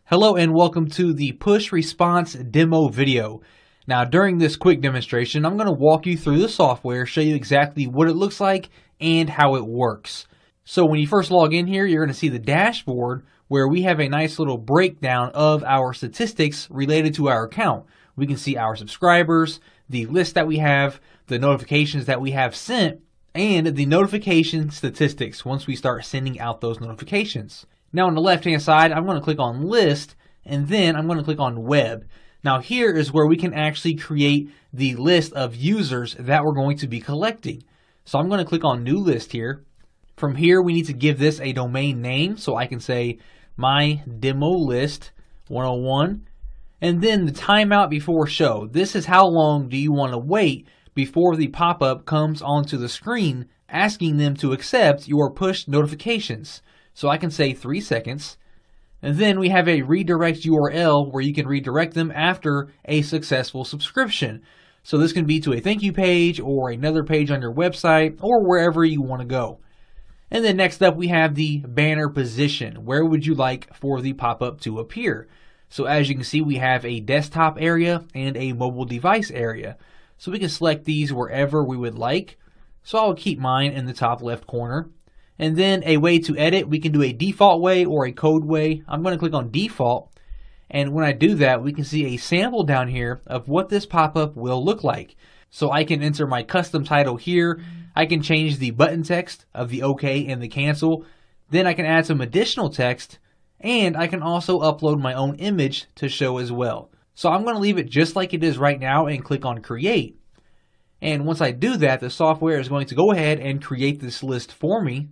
Hello and welcome to the PushResponse demo video. Now during this quick demonstration, I'm going to walk you through the software, show you exactly what it looks like and how it works. So when you first log in here, you're going to see the dashboard where we have a nice little breakdown of our statistics related to our account. We can see our subscribers, the list that we have, the notifications that we have sent, and the notification statistics once we start sending out those notifications. Now on the left hand side, I'm going to click on List, and then I'm going to click on Web. Now here is where we can actually create the list of users that we're going to be collecting. So I'm going to click on New List here. From here, we need to give this a domain name, so I can say My Demo List 101, and then the timeout before show. This is how long do you want to wait before the pop-up comes onto the screen asking them to accept your push notifications. So I can say 3 seconds, and then we have a redirect URL where you can redirect them after a successful subscription. So this can be to a thank you page or another page on your website or wherever you want to go. And then next up we have the banner position. Where would you like for the pop-up to appear? So as you can see, we have a desktop area and a mobile device area. So we can select these wherever we would like. So I'll keep mine in the top left corner. And then a way to edit, we can do a default way or a code way. I'm going to click on default. And when I do that, we can see a sample down here of what this pop-up will look like. So I can enter my custom title here. I can change the button text of the OK and the cancel. Then I can add some additional text. And I can also upload my own image to show as well. So I'm going to leave it just like it is right now and click on Create. And once I do that, the software is going to go ahead and create this list for me.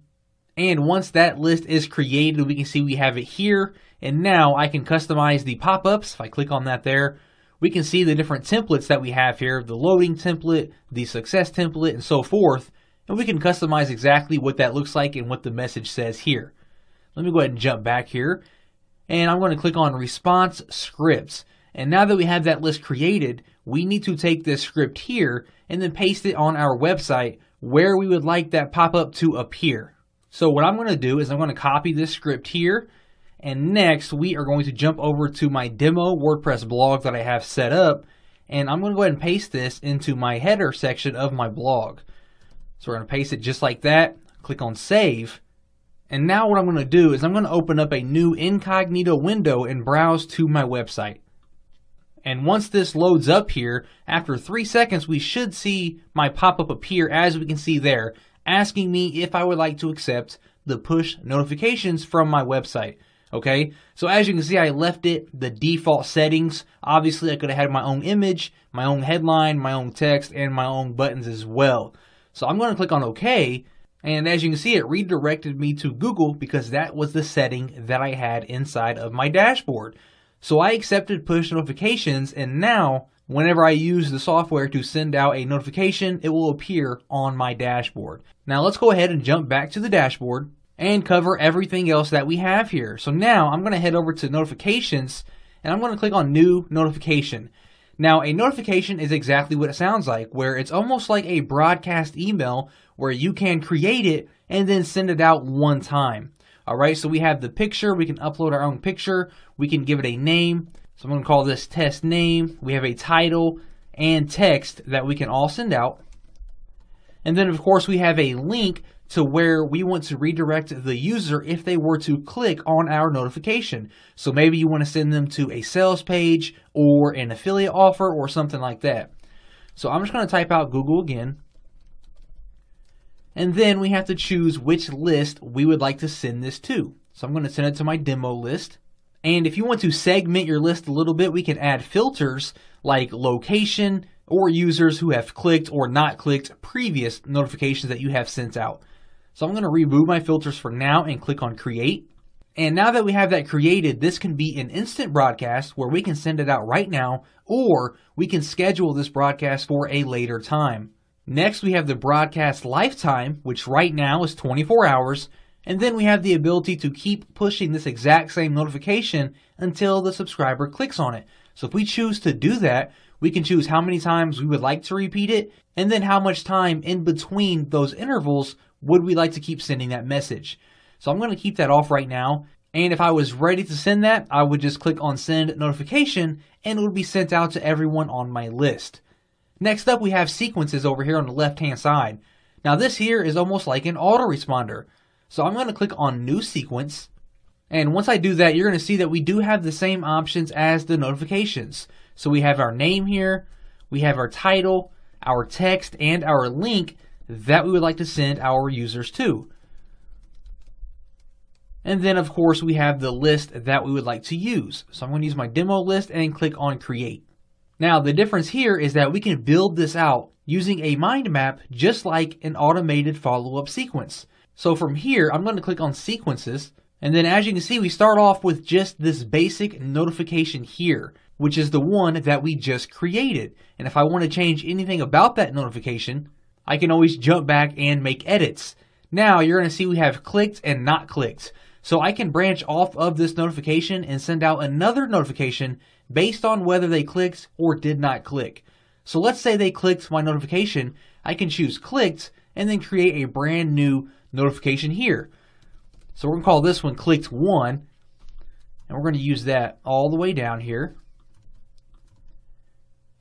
And once that list is created, we can see we have it here. And now I can customize the pop-ups. If I click on that there, we can see the different templates that we have here, the loading template, the success template, and so forth. And we can customize exactly what that looks like and what the message says here. Let me go ahead and jump back here. And I'm going to click on Response Scripts. And now that we have that list created, we need to take this script here and then paste it on our website where we would like that pop-up to appear. So what I'm going to do is I'm going to copy this script here, and next we are going to jump over to my demo WordPress blog that I have set up, and I'm going to go ahead and paste this into my header section of my blog. So we're going to paste it just like that, click on Save, and now what I'm going to do is I'm going to open up a new incognito window and browse to my website. And once this loads up here, after 3 seconds we should see my pop-up appear, as we can see there, asking me if I would like to accept the push notifications from my website. Okay, so as you can see, I left it the default settings. Obviously, I could have had my own image, my own headline, my own text, and my own buttons as well. So I'm going to click on OK, and as you can see, it redirected me to Google because that was the setting that I had inside of my dashboard. So I accepted push notifications, and now whenever I use the software to send out a notification, it will appear on my dashboard. Now let's go ahead and jump back to the dashboard and cover everything else that we have here. So now I'm going to head over to notifications, and I'm going to click on New Notification. Now a notification is exactly what it sounds like, where it's almost like a broadcast email where you can create it and then send it out one time. Alright, so we have the picture, we can upload our own picture, we can give it a name. So I'm going to call this test name. We have a title and text that we can all send out. And then of course we have a link to where we want to redirect the user if they were to click on our notification. So maybe you want to send them to a sales page or an affiliate offer or something like that. So I'm just going to type out Google again. And then we have to choose which list we would like to send this to. So I'm going to send it to my demo list. And if you want to segment your list a little bit, we can add filters like location or users who have clicked or not clicked previous notifications that you have sent out. So I'm going to remove my filters for now and click on Create. And now that we have that created, this can be an instant broadcast where we can send it out right now, or we can schedule this broadcast for a later time. Next, we have the broadcast lifetime, which right now is 24 hours. And then we have the ability to keep pushing this exact same notification until the subscriber clicks on it. So if we choose to do that, we can choose how many times we would like to repeat it, and then how much time in between those intervals would we like to keep sending that message. So I'm going to keep that off right now. And if I was ready to send that, I would just click on send notification and it would be sent out to everyone on my list. Next up, we have sequences over here on the left-hand side. Now this here is almost like an autoresponder. So I'm going to click on new sequence. And once I do that, you're going to see that we do have the same options as the notifications. So we have our name here, we have our title, our text, and our link that we would like to send our users to. And then of course we have the list that we would like to use. So I'm going to use my demo list and click on create. Now the difference here is that we can build this out using a mind map just like an automated follow-up sequence. So from here I'm going to click on sequences, and then as you can see we start off with just this basic notification here, which is the one that we just created. And if I want to change anything about that notification, I can always jump back and make edits. Now you're going to see we have clicked and not clicked. So I can branch off of this notification and send out another notification based on whether they clicked or did not click. So let's say they clicked my notification. I can choose clicked and then create a brand new notification here. So we're going to call this one clicked 1, and we're going to use that all the way down here.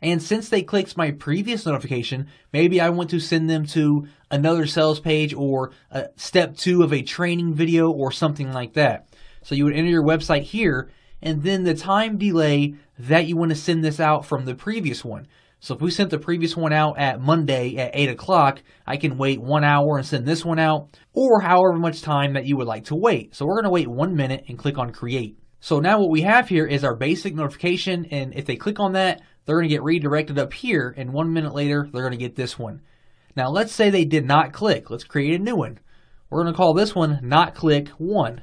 And since they clicked my previous notification, maybe I want to send them to another sales page or step 2 of a training video or something like that. So you would enter your website here and then the time delay that you want to send this out from the previous one. So if we sent the previous one out at Monday at 8 o'clock, I can wait 1 hour and send this one out, or however much time that you would like to wait. So we're going to wait 1 minute and click on create. So now what we have here is our basic notification, and if they click on that, they're going to get redirected up here, and 1 minute later, they're going to get this one. Now, let's say they did not click. Let's create a new one. We're going to call this one not click 1.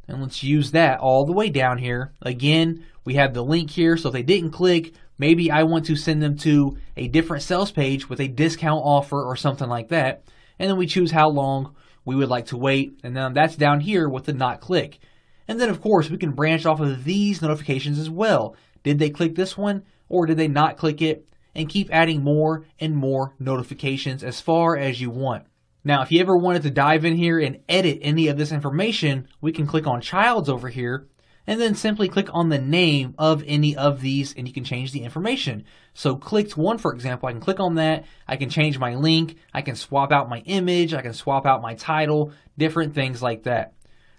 And let's use that all the way down here. Again, we have the link here, so if they didn't click, maybe I want to send them to a different sales page with a discount offer or something like that. And then we choose how long we would like to wait, and then that's down here with the not click. And then, of course, we can branch off of these notifications as well. Did they click this one or did they not click it? And keep adding more and more notifications as far as you want. Now, if you ever wanted to dive in here and edit any of this information, we can click on Childs over here and then simply click on the name of any of these and you can change the information. So clicked 1, for example, I can click on that. I can change my link. I can swap out my image. I can swap out my title, different things like that.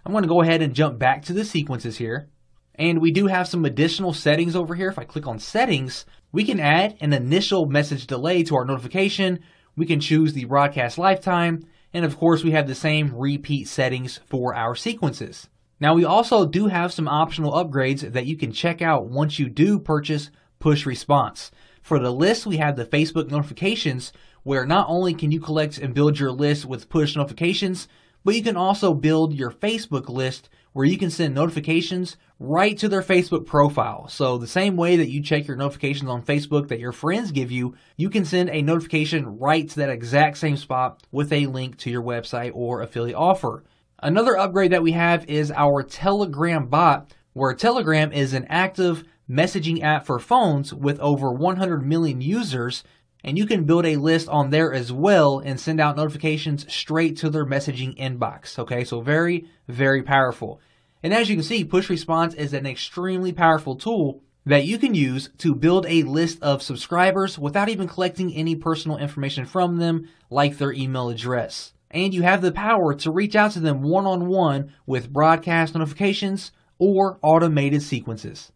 I'm going to go ahead and jump back to the sequences here. And we do have some additional settings over here. If I click on settings, we can add an initial message delay to our notification. We can choose the broadcast lifetime. And of course, we have the same repeat settings for our sequences. Now, we also do have some optional upgrades that you can check out once you do purchase PushResponse. For the list, we have the Facebook notifications, where not only can you collect and build your list with push notifications, but you can also build your Facebook list where you can send notifications right to their Facebook profile. So the same way that you check your notifications on Facebook that your friends give you, you can send a notification right to that exact same spot with a link to your website or affiliate offer. Another upgrade that we have is our Telegram bot, where Telegram is an active messaging app for phones with over 100 million users. And you can build a list on there as well and send out notifications straight to their messaging inbox. Okay, so very, very powerful. And as you can see, PushResponse is an extremely powerful tool that you can use to build a list of subscribers without even collecting any personal information from them, like their email address. And you have the power to reach out to them one-on-one with broadcast notifications or automated sequences.